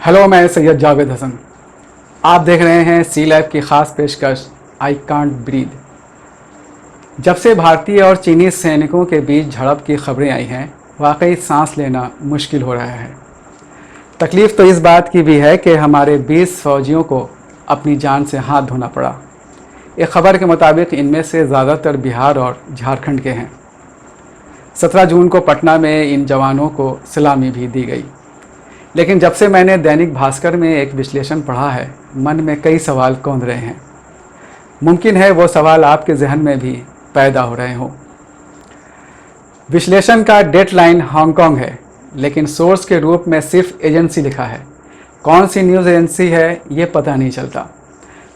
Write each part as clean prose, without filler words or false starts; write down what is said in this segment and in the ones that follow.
Hello, मैं सैयद जावेद हसन। आप देख रहे हैं सी लैब की ख़ास पेशकश आई कांट ब्रीद। जब से भारतीय और चीनी सैनिकों के बीच झड़प की खबरें आई हैं, वाकई सांस लेना मुश्किल हो रहा है। तकलीफ़ तो इस बात की भी है कि हमारे 20 फौजियों को अपनी जान से हाथ धोना पड़ा। एक खबर के मुताबिक इनमें से ज़्यादातर बिहार और झारखंड के हैं। 17 जून को पटना में इन जवानों को सलामी भी दी गई। लेकिन जब से मैंने दैनिक भास्कर में एक विश्लेषण पढ़ा है, मन में कई सवाल कौंध रहे हैं। मुमकिन है वो सवाल आपके जहन में भी पैदा हो रहे हों। विश्लेषण का डेडलाइन हांगकांग है, लेकिन सोर्स के रूप में सिर्फ एजेंसी लिखा है। कौन सी न्यूज़ एजेंसी है ये पता नहीं चलता।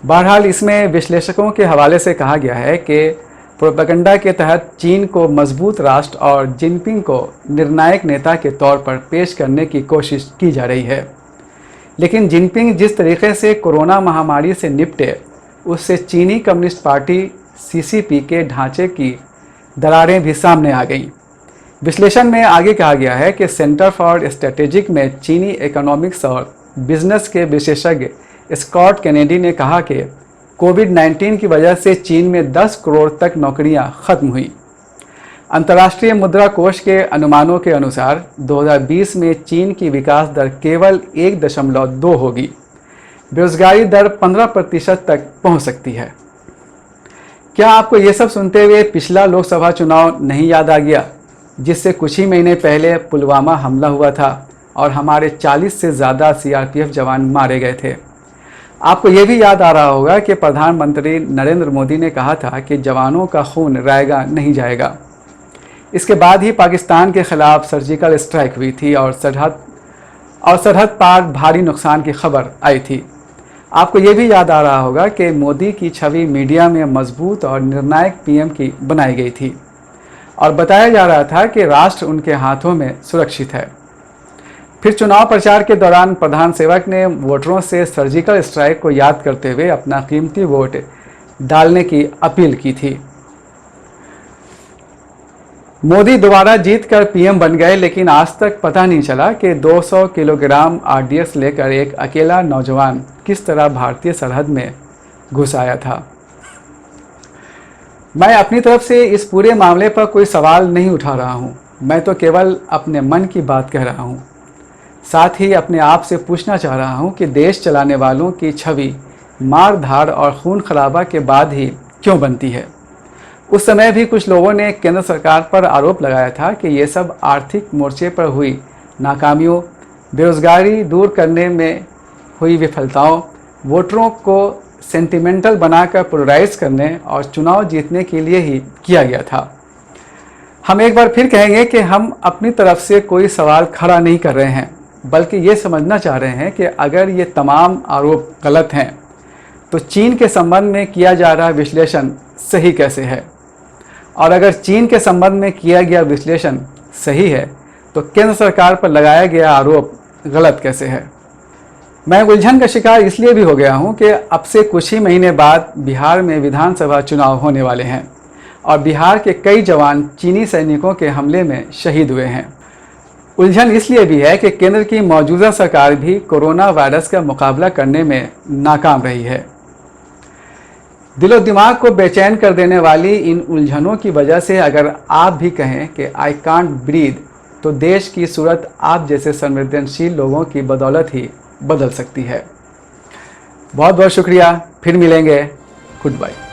बहरहाल इसमें विश्लेषकों के हवाले से कहा गया है कि प्रोपेगेंडा के तहत चीन को मजबूत राष्ट्र और जिनपिंग को निर्णायक नेता के तौर पर पेश करने की कोशिश की जा रही है। लेकिन जिनपिंग जिस तरीके से कोरोना महामारी से निपटे, उससे चीनी कम्युनिस्ट पार्टी सीसीपी के ढांचे की दरारें भी सामने आ गईं। विश्लेषण में आगे कहा गया है कि सेंटर फॉर स्ट्रेटेजिक में चीनी इकोनॉमिक्स और बिजनेस के विशेषज्ञ स्कॉट कैनेडी ने कहा कि कोविड-19 की वजह से चीन में 10 करोड़ तक नौकरियां खत्म हुई। अंतर्राष्ट्रीय मुद्रा कोष के अनुमानों के अनुसार 2020 में चीन की विकास दर केवल 1.2 होगी। बेरोजगारी दर 15% तक पहुंच सकती है। क्या आपको ये सब सुनते हुए पिछला लोकसभा चुनाव नहीं याद आ गया, जिससे कुछ ही महीने पहले पुलवामा हमला हुआ था और हमारे 40 से ज़्यादा सीआरपीएफ जवान मारे गए थे। आपको ये भी याद आ रहा होगा कि प्रधानमंत्री नरेंद्र मोदी ने कहा था कि जवानों का खून रायगा नहीं जाएगा। इसके बाद ही पाकिस्तान के खिलाफ सर्जिकल स्ट्राइक हुई थी और सरहद पार भारी नुकसान की खबर आई थी। आपको ये भी याद आ रहा होगा कि मोदी की छवि मीडिया में मजबूत और निर्णायक पीएम की बनाई गई थी और बताया जा रहा था कि राष्ट्र उनके हाथों में सुरक्षित है। फिर चुनाव प्रचार के दौरान प्रधान सेवक ने वोटरों से सर्जिकल स्ट्राइक को याद करते हुए अपना कीमती वोट डालने की अपील की थी। मोदी दोबारा जीतकर पीएम बन गए, लेकिन आज तक पता नहीं चला कि 200 किलोग्राम आरडीएक्स लेकर एक अकेला नौजवान किस तरह भारतीय सरहद में घुस आया था। मैं अपनी तरफ से इस पूरे मामले पर कोई सवाल नहीं उठा रहा हूं। मैं तो केवल अपने मन की बात कह रहा हूं। साथ ही अपने आप से पूछना चाह रहा हूं कि देश चलाने वालों की छवि मार धाड़ और खून खराबा के बाद ही क्यों बनती है। उस समय भी कुछ लोगों ने केंद्र सरकार पर आरोप लगाया था कि ये सब आर्थिक मोर्चे पर हुई नाकामियों, बेरोजगारी दूर करने में हुई विफलताओं, वोटरों को सेंटिमेंटल बनाकर पोलराइज करने और चुनाव जीतने के लिए ही किया गया था। हम एक बार फिर कहेंगे कि हम अपनी तरफ से कोई सवाल खड़ा नहीं कर रहे हैं, बल्कि ये समझना चाह रहे हैं कि अगर ये तमाम आरोप गलत हैं, तो चीन के संबंध में किया जा रहा विश्लेषण सही कैसे है, और अगर चीन के संबंध में किया गया विश्लेषण सही है, तो केंद्र सरकार पर लगाया गया आरोप गलत कैसे है। मैं उलझन का शिकार इसलिए भी हो गया हूँ कि अब से कुछ ही महीने बाद बिहार में विधानसभा चुनाव होने वाले हैं और बिहार के कई जवान चीनी सैनिकों के हमले में शहीद हुए हैं। उलझन इसलिए भी है कि केंद्र की मौजूदा सरकार भी कोरोना वायरस का मुकाबला करने में नाकाम रही है। दिलो दिमाग को बेचैन कर देने वाली इन उलझनों की वजह से अगर आप भी कहें कि आई कांट ब्रीद, तो देश की सूरत आप जैसे संवेदनशील लोगों की बदौलत ही बदल सकती है। बहुत बहुत शुक्रिया। फिर मिलेंगे। Good bye.